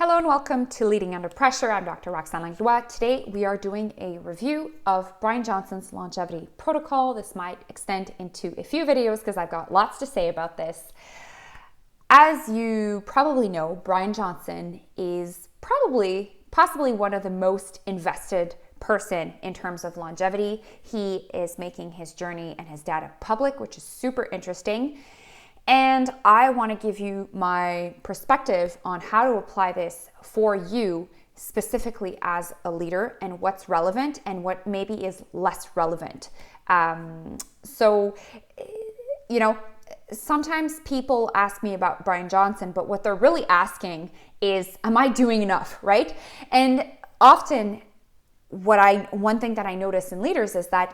Hello and welcome to Leading Under Pressure. I'm Dr. Roxane Langlois. Today we are doing a review of Bryan Johnson's longevity protocol. This might extend into a few videos because I've got lots to say about this. As you probably know, Bryan Johnson is possibly one of the most invested person in terms of longevity. He is making his journey and his data public, which is super interesting. And I want to give you my perspective on how to apply this for you specifically as a leader and what's relevant and what maybe is less relevant. Sometimes people ask me about Bryan Johnson, but what they're really asking is, am I doing enough, right? And often one thing that I notice in leaders is that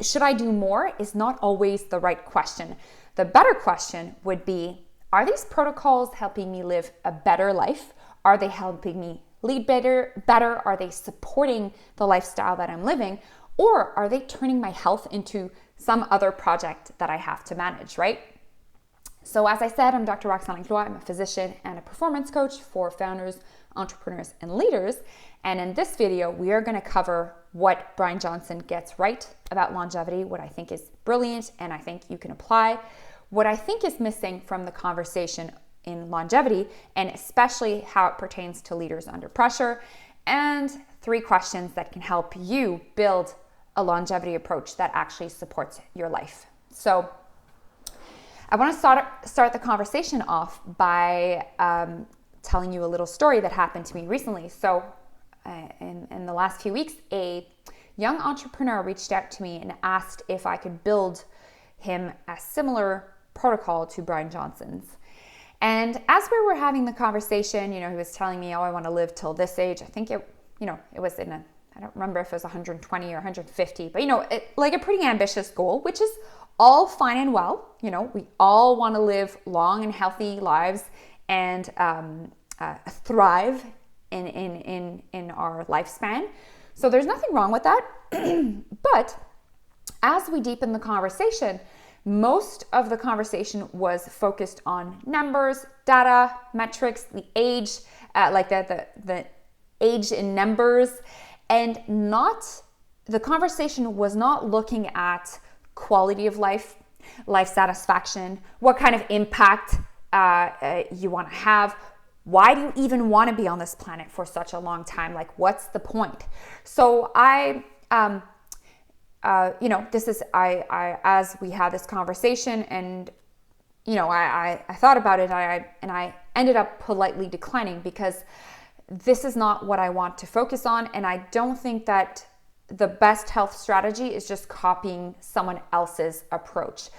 should I do more is not always the right question. The better question would be, are these protocols helping me live a better life? Are they helping me lead better? Are they supporting the lifestyle that I'm living? Or are they turning my health into some other project that I have to manage, right? So as I said, I'm Dr. Roxane Langlois. I'm a physician and a performance coach for founders, entrepreneurs, and leaders. And in this video, we are going to cover what Bryan Johnson gets right about longevity, what I think is brilliant and I think you can apply, what I think is missing from the conversation in longevity, and especially how it pertains to leaders under pressure, and 3 questions that can help you build a longevity approach that actually supports your life. So I want to start the conversation off by telling you a little story that happened to me recently. So in the last few weeks, a young entrepreneur reached out to me and asked if I could build him a similar protocol to Bryan Johnson's. And as we were having the conversation, he was telling me, I want to live till this age. I think it was I don't remember if it was 120 or 150, but like a pretty ambitious goal, which is all fine and well. We all want to live long and healthy lives and thrive in our lifespan. So there's nothing wrong with that. But as we deepen the conversation, most of the conversation was focused on numbers, data, metrics, the age, the age in numbers, and the conversation was not looking at quality of life, life satisfaction, what kind of impact you want to have. Why do you even want to be on this planet for such a long time? Like, what's the point? So as we had this conversation and, I thought about it and I ended up politely declining because this is not what I want to focus on. And I don't think that the best health strategy is just copying someone else's approach.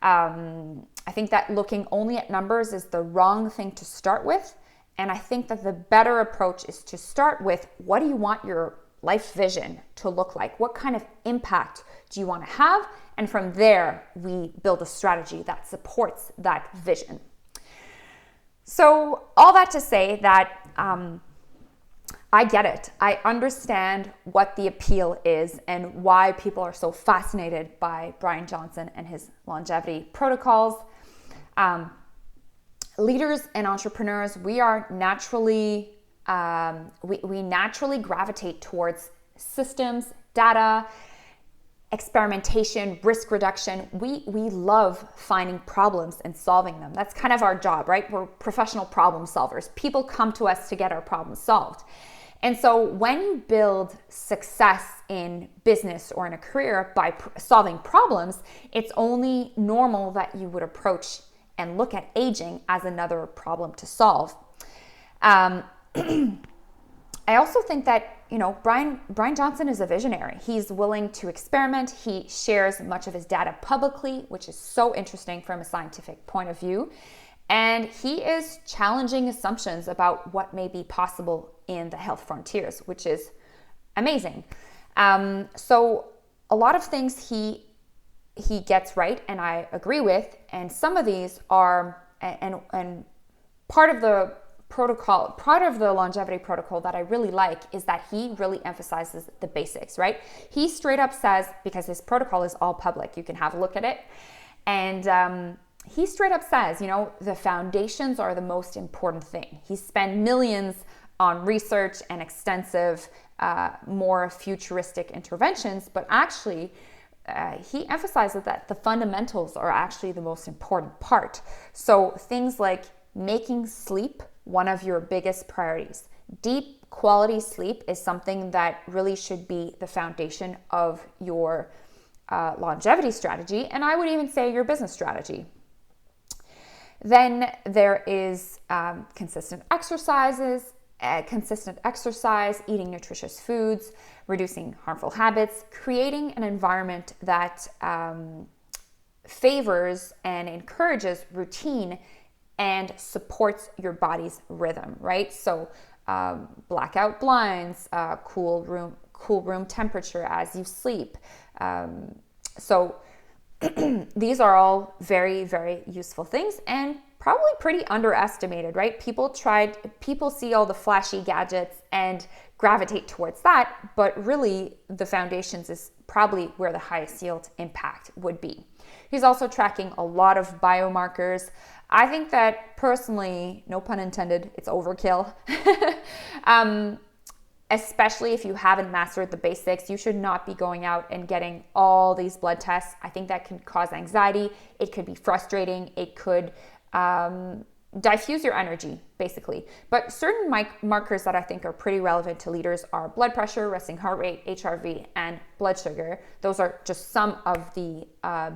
I think that looking only at numbers is the wrong thing to start with. And I think that the better approach is to start with, what do you want your life vision to look like? What kind of impact do you want to have? And from there, we build a strategy that supports that vision. So all that to say that I get it. I understand what the appeal is and why people are so fascinated by Bryan Johnson and his longevity protocols. Leaders and entrepreneurs, we are naturally we naturally gravitate towards systems, data, experimentation, risk reduction. We love finding problems and solving them. That's kind of our job, right? We're professional problem solvers. People come to us to get our problems solved. And so when you build success in business or in a career by solving problems, it's only normal that you would approach and look at aging as another problem to solve. I also think that, Bryan Johnson is a visionary. He's willing to experiment. He shares much of his data publicly, which is so interesting from a scientific point of view. And he is challenging assumptions about what may be possible in the health frontiers, which is amazing. So a lot of things he gets right and I agree with, and some of these are and part of the longevity protocol that I really like is that he really emphasizes the basics, right? He straight up says, because his protocol is all public, you can have a look at it, and he straight up says, the foundations are the most important thing. He spent millions on research and extensive, more futuristic interventions, but actually, he emphasizes that the fundamentals are actually the most important part. So things like making sleep one of your biggest priorities. Deep quality sleep is something that really should be the foundation of your longevity strategy, and I would even say your business strategy. Then there is consistent exercise, eating nutritious foods, reducing harmful habits, creating an environment that favors and encourages routine and supports your body's rhythm, right? So blackout blinds, cool room temperature as you sleep. So these are all very, very useful things and probably pretty underestimated, right? People see all the flashy gadgets and gravitate towards that, but really the foundations is probably where the highest yield impact would be. He's also tracking a lot of biomarkers. I think that personally, no pun intended, it's overkill. Especially if you haven't mastered the basics, you should not be going out and getting all these blood tests. I think that can cause anxiety. It could be frustrating. It could diffuse your energy, basically. But certain markers that I think are pretty relevant to leaders are blood pressure, resting heart rate, HRV, and blood sugar. Those are just some of the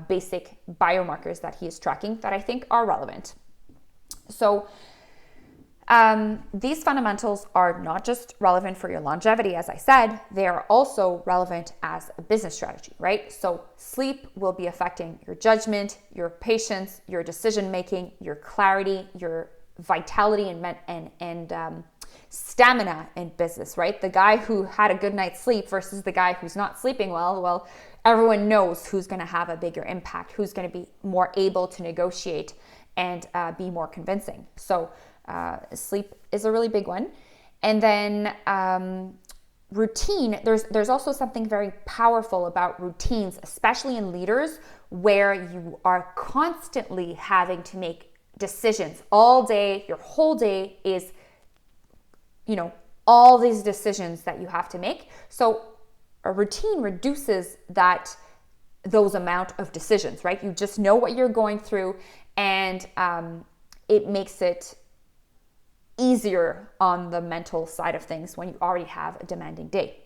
basic biomarkers that he is tracking that I think are relevant. So these fundamentals are not just relevant for your longevity, as I said, they are also relevant as a business strategy, right? So sleep will be affecting your judgment, your patience, your decision-making, your clarity, your vitality and stamina in business, right? The guy who had a good night's sleep versus the guy who's not sleeping well, everyone knows who's going to have a bigger impact, who's going to be more able to negotiate and be more convincing. So sleep is a really big one. And then routine, there's also something very powerful about routines, especially in leaders where you are constantly having to make decisions all day. Your whole day is, all these decisions that you have to make. So a routine reduces those amount of decisions, right? You just know what you're going through, and it makes it easier on the mental side of things when you already have a demanding day.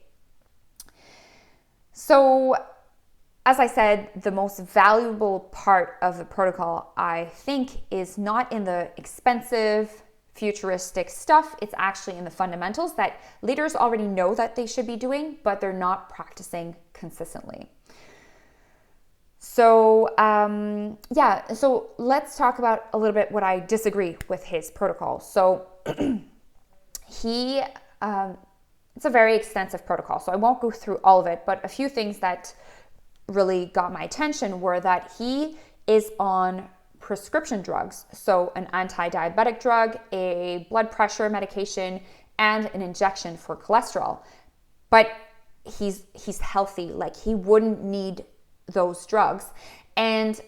So, as I said, the most valuable part of the protocol, I think, is not in the expensive, futuristic stuff. It's actually in the fundamentals that leaders already know that they should be doing, but they're not practicing consistently. So, so let's talk about a little bit what I disagree with his protocol. So it's a very extensive protocol, so I won't go through all of it, but a few things that really got my attention were that he is on prescription drugs, so an anti-diabetic drug, a blood pressure medication, and an injection for cholesterol. But he's healthy, like he wouldn't need those drugs. And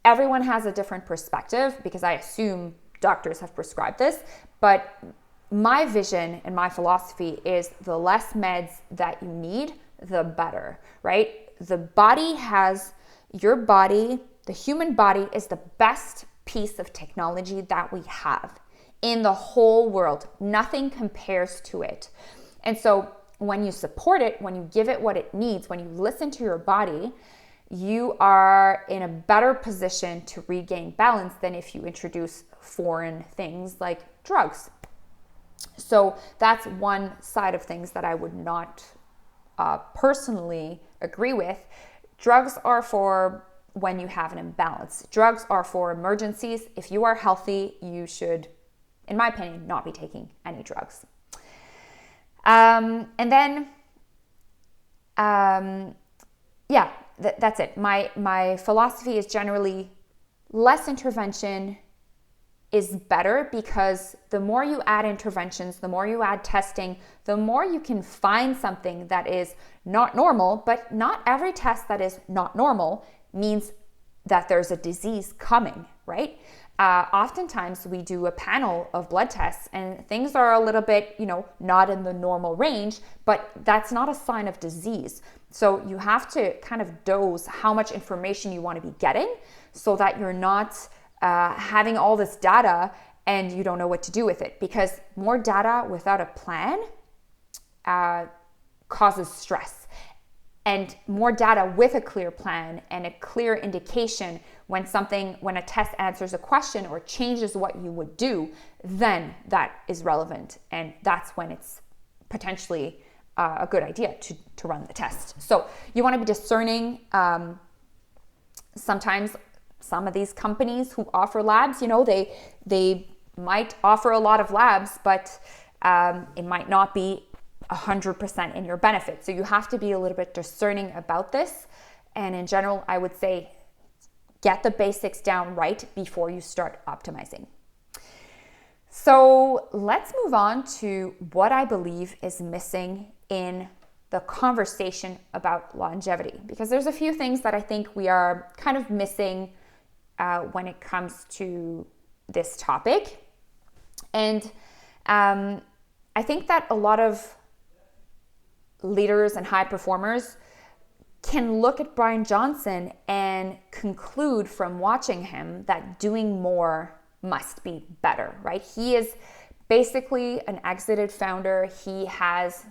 everyone has a different perspective because I assume doctors have prescribed this, but my vision and my philosophy is the less meds that you need, the better, right? The human body is the best piece of technology that we have in the whole world. Nothing compares to it. And so when you support it, when you give it what it needs, when you listen to your body, you are in a better position to regain balance than if you introduce foreign things like drugs. So that's one side of things that I would not personally agree with. Drugs are for when you have an imbalance. Drugs are for emergencies. If you are healthy, you should, in my opinion, not be taking any drugs. That's it. My philosophy is generally less intervention is better, because the more you add interventions, the more you add testing, the more you can find something that is not normal. But not every test that is not normal means that there's a disease coming, right? Oftentimes we do a panel of blood tests and things are a little bit, not in the normal range, but that's not a sign of disease. So you have to kind of dose how much information you want to be getting so that you're not having all this data and you don't know what to do with it, because more data without a plan causes stress. And more data with a clear plan and a clear indication when a test answers a question or changes what you would do, then that is relevant. And that's when it's potentially a good idea to run the test. So you want to be discerning. Sometimes some of these companies who offer labs, they might offer a lot of labs, but it might not be 100% in your benefit. So you have to be a little bit discerning about this. And in general, I would say get the basics down right before you start optimizing. So let's move on to what I believe is missing in the conversation about longevity, because there's a few things that I think we are kind of missing when it comes to this topic. And I think that a lot of leaders and high performers can look at Bryan Johnson and conclude from watching him that doing more must be better, right? He is basically an exited founder. He has,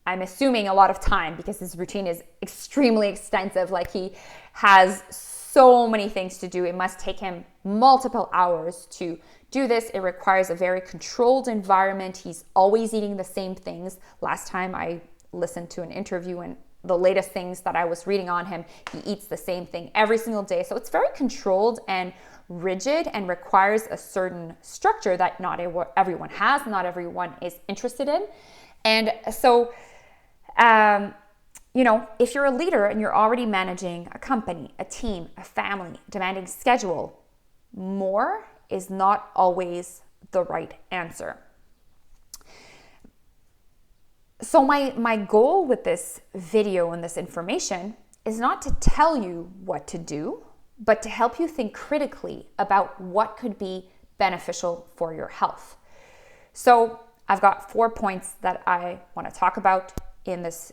I'm assuming, a lot of time because his routine is extremely extensive. Like, he has so many things to do. It must take him multiple hours to do this. It requires a very controlled environment. He's always eating the same things. Last time I listened to an interview and the latest things that I was reading on him, he eats the same thing every single day. So it's very controlled and rigid and requires a certain structure that not everyone has, not everyone is interested in. And so, if you're a leader and you're already managing a company, a team, a family, demanding schedule, more is not always the right answer. So my goal with this video and this information is not to tell you what to do, but to help you think critically about what could be beneficial for your health. So I've got 4 points that I want to talk about in this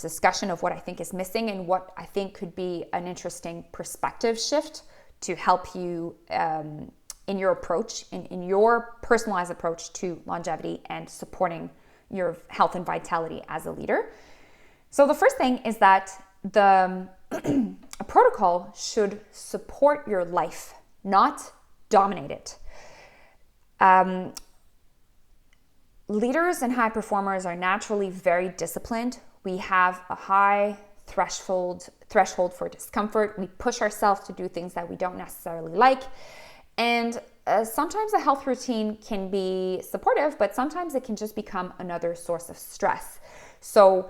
discussion of what I think is missing and what I think could be an interesting perspective shift to help you in your approach, in your personalized approach to longevity and supporting your health and vitality as a leader. So the first thing is that a protocol should support your life, not dominate it. Leaders and high performers are naturally very disciplined. We have a high threshold for discomfort. We push ourselves to do things that we don't necessarily like. And sometimes a health routine can be supportive, but sometimes it can just become another source of stress. So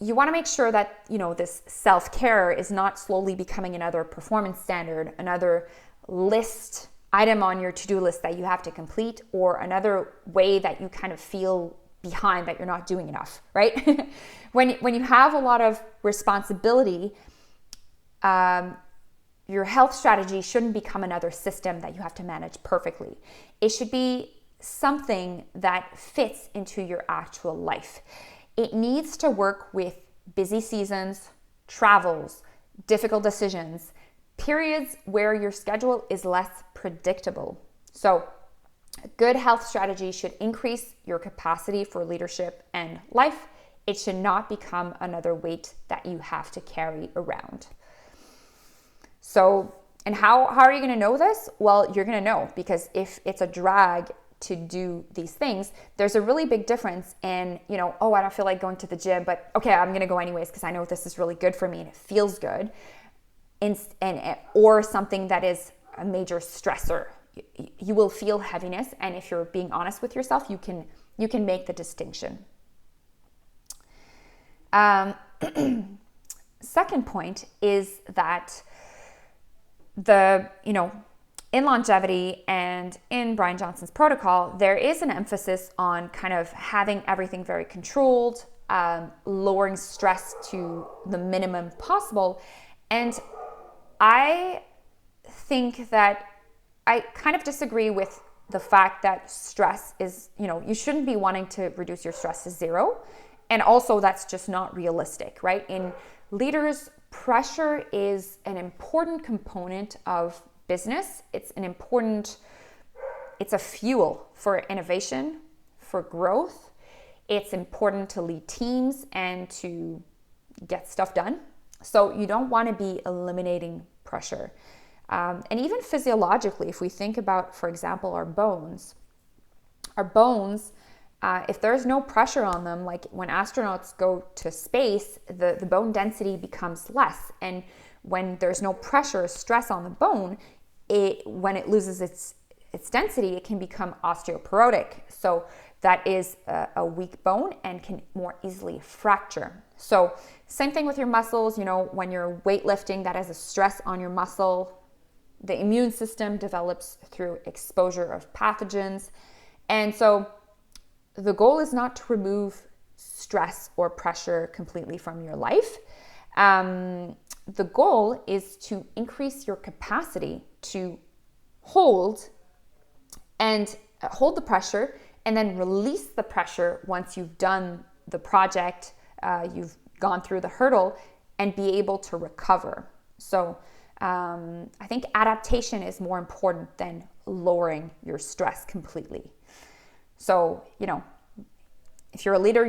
you want to make sure that, this self-care is not slowly becoming another performance standard, another list item on your to-do list that you have to complete, or another way that you kind of feel behind, that you're not doing enough, right? When you have a lot of responsibility, your health strategy shouldn't become another system that you have to manage perfectly. It should be something that fits into your actual life. It needs to work with busy seasons, travels, difficult decisions, periods where your schedule is less predictable. So a good health strategy should increase your capacity for leadership and life. It should not become another weight that you have to carry around. So, and how are you going to know this? Well, you're going to know because if it's a drag to do these things, there's a really big difference in, I don't feel like going to the gym, but okay, I'm going to go anyways because I know this is really good for me and it feels good. Or something that is a major stressor. You will feel heaviness, and if you're being honest with yourself, you can make the distinction. Second point is that in longevity and in Bryan Johnson's protocol, there is an emphasis on kind of having everything very controlled, lowering stress to the minimum possible. And I think that I kind of disagree with the fact that stress is, you shouldn't be wanting to reduce your stress to zero. And also that's just not realistic, right? In leaders, pressure is an important component of business. It's a fuel for innovation, for growth. It's important to lead teams and to get stuff done. So you don't want to be eliminating pressure. And even physiologically, if we think about, for example, our bones, if there's no pressure on them, like when astronauts go to space, the bone density becomes less. And when there's no pressure or stress on the bone, when it loses its density, it can become osteoporotic. So that is a weak bone and can more easily fracture. So same thing with your muscles. When you're weightlifting, that has a stress on your muscle. The immune system develops through exposure of pathogens. And so the goal is not to remove stress or pressure completely from your life. The goal is to increase your capacity to hold the pressure and then release the pressure once you've done the project, you've gone through the hurdle, and be able to recover. So I think adaptation is more important than lowering your stress completely. So, if you're a leader,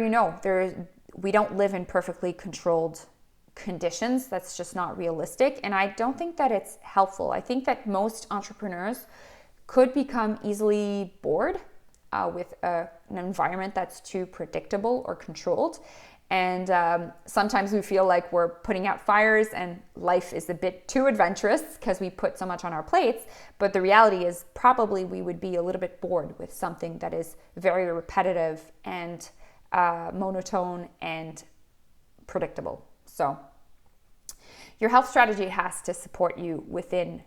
we don't live in perfectly controlled conditions. That's just not realistic. And I don't think that it's helpful. I think that most entrepreneurs could become easily bored with an environment that's too predictable or controlled. And sometimes we feel like we're putting out fires and life is a bit too adventurous because we put so much on our plates. But the reality is probably we would be a little bit bored with something that is very repetitive and monotone and predictable. So your health strategy has to support you within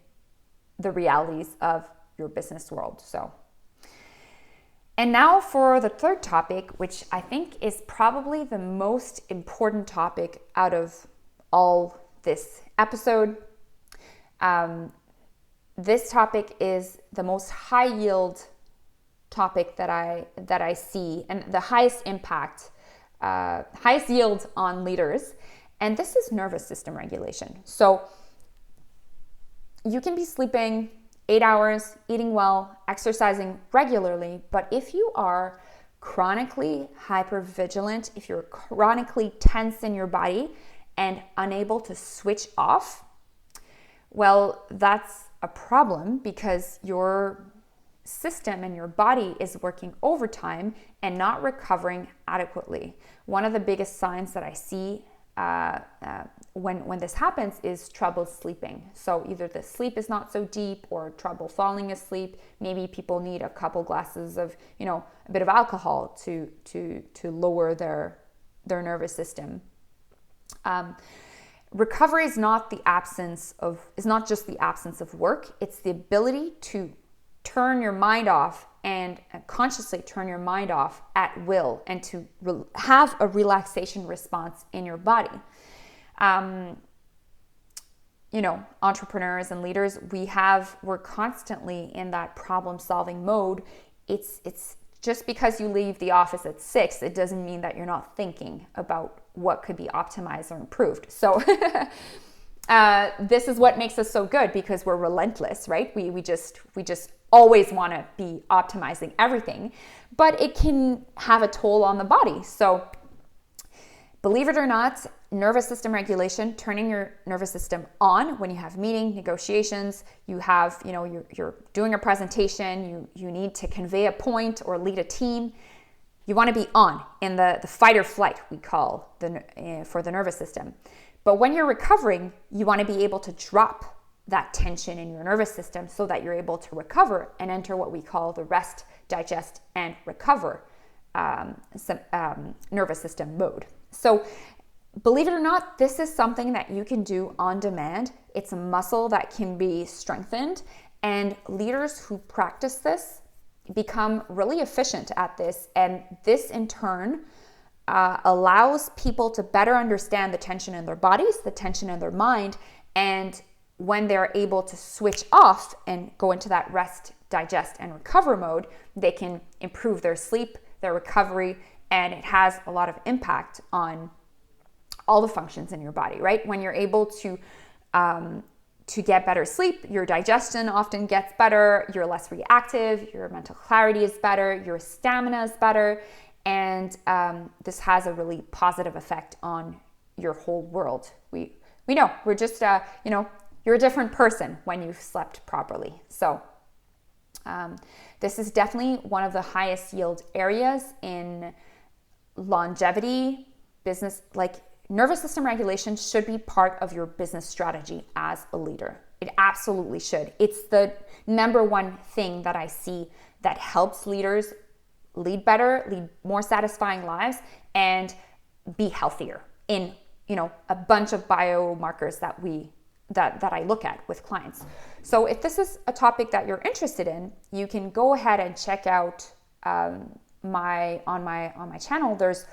the realities of your business world. And now for the third topic, which I think is probably the most important topic out of all this episode. This topic is the most high yield topic that I see, and the highest impact, highest yield on leaders. And this is nervous system regulation. So you can be sleeping 8 hours, eating well, exercising regularly, but if you are chronically hypervigilant, if you're chronically tense in your body and unable to switch off, well, that's a problem because your system and your body is working overtime and not recovering adequately. One of the biggest signs that I see when this happens is trouble sleeping. So either the sleep is not so deep or trouble falling asleep. Maybe people need a couple glasses of, a bit of alcohol to lower their nervous system. Recovery is not just the absence of work. It's the ability to turn your mind off and consciously turn your mind off at will and to have a relaxation response in your body. Entrepreneurs and leaders, we're constantly in that problem-solving mode. It's just because you leave the office at 6, it doesn't mean that you're not thinking about what could be optimized or improved. So this is what makes us so good, because we're relentless, right? We just always want to be optimizing everything, but it can have a toll on the body. So believe it or not, nervous system regulation, turning your nervous system on when you have meeting, negotiations, you have, you're doing a presentation, you need to convey a point or lead a team. You want to be on in the fight or flight, we call for the nervous system. But when you're recovering, you want to be able to drop that tension in your nervous system so that you're able to recover and enter what we call the rest, digest, and recover nervous system mode. So believe it or not, this is something that you can do on demand. It's a muscle that can be strengthened, and leaders who practice this become really efficient at this. And this in turn allows people to better understand the tension in their bodies, the tension in their mind, and when they're able to switch off and go into that rest, digest, and recover mode, they can improve their sleep, their recovery, and it has a lot of impact on all the functions in your body, right? When you're able to get better sleep, your digestion often gets better, you're less reactive, your mental clarity is better, your stamina is better, and this has a really positive effect on your whole world. We know, we're just, you're a different person when you've slept properly. So this is definitely one of the highest yield areas in longevity, business, like nervous system regulation should be part of your business strategy as a leader. It absolutely should. It's the number one thing that I see that helps leaders lead better, lead more satisfying lives, and be healthier in, a bunch of biomarkers that I look at with clients. So if this is a topic that you're interested in, you can go ahead and check out on my channel. There's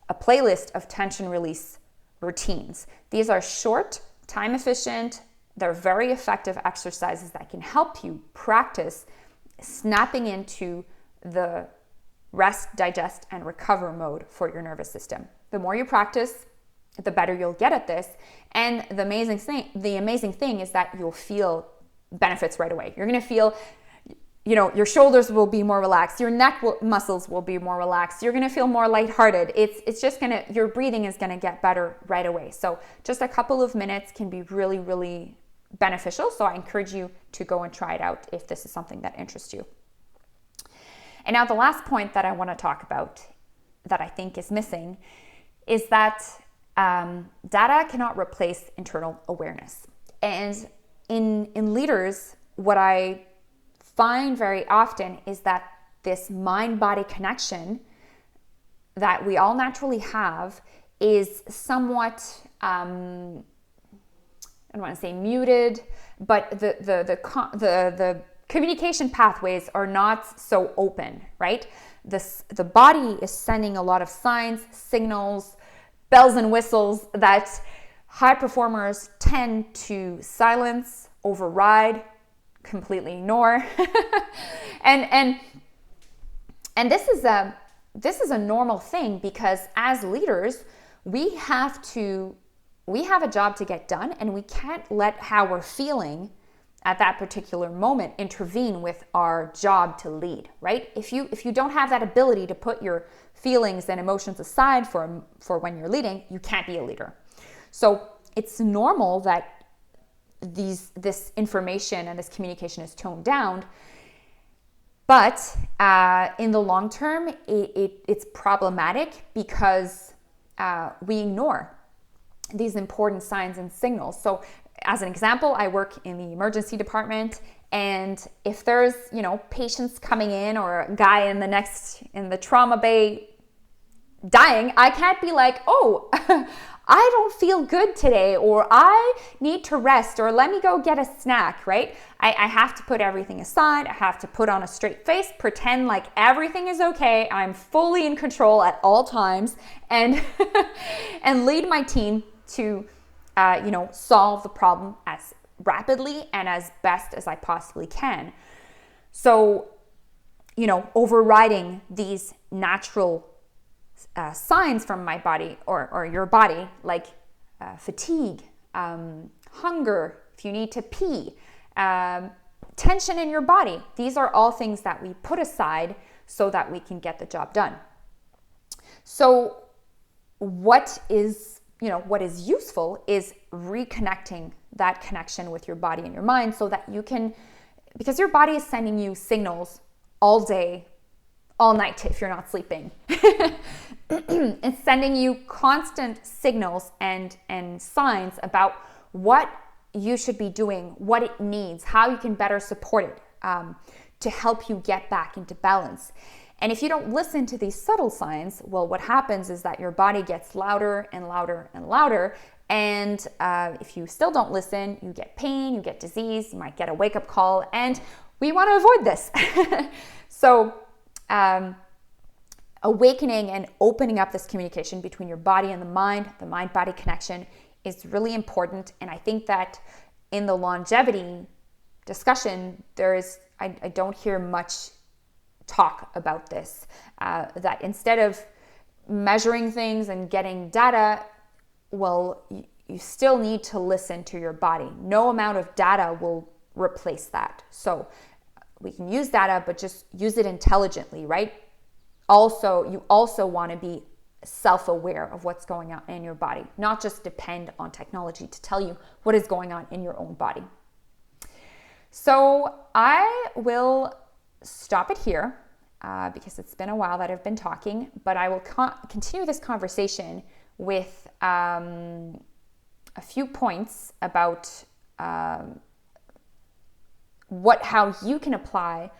a playlist of tension release routines. These are short, time efficient, they're very effective exercises that can help you practice snapping into the rest, digest, and recover mode for your nervous system. The more you practice, the better you'll get at this. And the amazing thing is that you'll feel benefits right away. You're going to feel, your shoulders will be more relaxed. Your neck muscles will be more relaxed. You're going to feel more lighthearted. It's just your breathing is going to get better right away. So just a couple of minutes can be really, really beneficial. So I encourage you to go and try it out if this is something that interests you. And now the last point that I want to talk about that I think is missing is that data cannot replace internal awareness. And in leaders, what I find very often is that this mind-body connection that we all naturally have is somewhat, I don't want to say muted, but the communication pathways are not so open, right? The body is sending a lot of signs, signals, bells and whistles that high performers tend to silence, override, completely ignore. and this is a normal thing, because as leaders, we have a job to get done, and we can't let how we're feeling at that particular moment intervene with our job to lead, right? If you don't have that ability to put your feelings and emotions aside for when you're leading, you can't be a leader. So it's normal that this information and this communication is toned down, but in the long term, it's problematic because we ignore these important signs and signals. So as an example, I work in the emergency department, and if there's, patients coming in or a guy in the trauma bay dying, I can't be like, oh, I don't feel good today, or I need to rest, or let me go get a snack, right? I have to put everything aside. I have to put on a straight face, pretend like everything is okay. I'm fully in control at all times, and and lead my team to solve the problem as rapidly and as best as I possibly can. So, overriding these natural signs from my body or your body, like fatigue, hunger, if you need to pee, tension in your body. These are all things that we put aside so that we can get the job done. So what is useful is reconnecting that connection with your body and your mind, so that you can, because your body is sending you signals all day, all night if you're not sleeping. It's sending you constant signals and signs about what you should be doing, what it needs, how you can better support it to help you get back into balance. And if you don't listen to these subtle signs, well, what happens is that your body gets louder and louder and louder. And if you still don't listen, you get pain, you get disease, you might get a wake-up call, and we want to avoid this. So awakening and opening up this communication between your body and the mind-body connection is really important. And I think that in the longevity discussion, I don't hear much talk about this, that instead of measuring things and getting data, well, you still need to listen to your body. No amount of data will replace that. So we can use data, but just use it intelligently, right? You also want to be self-aware of what's going on in your body, not just depend on technology to tell you what is going on in your own body. So I will stop it here because it's been a while that I've been talking, but I will continue this conversation with a few points about how you can apply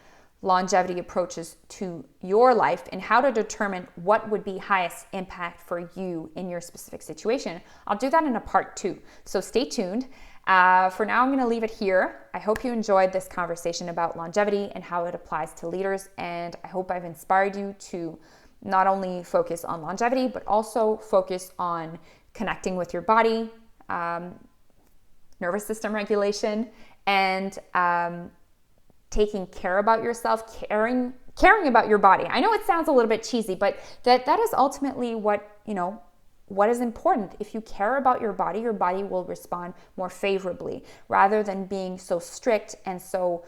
longevity approaches to your life and how to determine what would be highest impact for you in your specific situation. I'll do that in a part 2. So stay tuned. For now, I'm going to leave it here. I hope you enjoyed this conversation about longevity and how it applies to leaders. And I hope I've inspired you to not only focus on longevity, but also focus on connecting with your body, nervous system regulation, and taking care about yourself, caring about your body. I know it sounds a little bit cheesy, but that is ultimately what is important. If you care about your body will respond more favorably rather than being so strict and so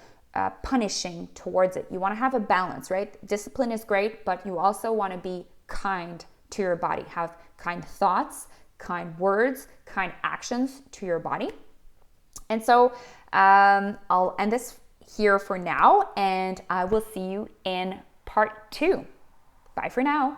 punishing towards it. You want to have a balance, right? Discipline is great, but you also want to be kind to your body. Have kind thoughts, kind words, kind actions to your body. And so I'll end this here for now, and I will see you in part 2. Bye for now.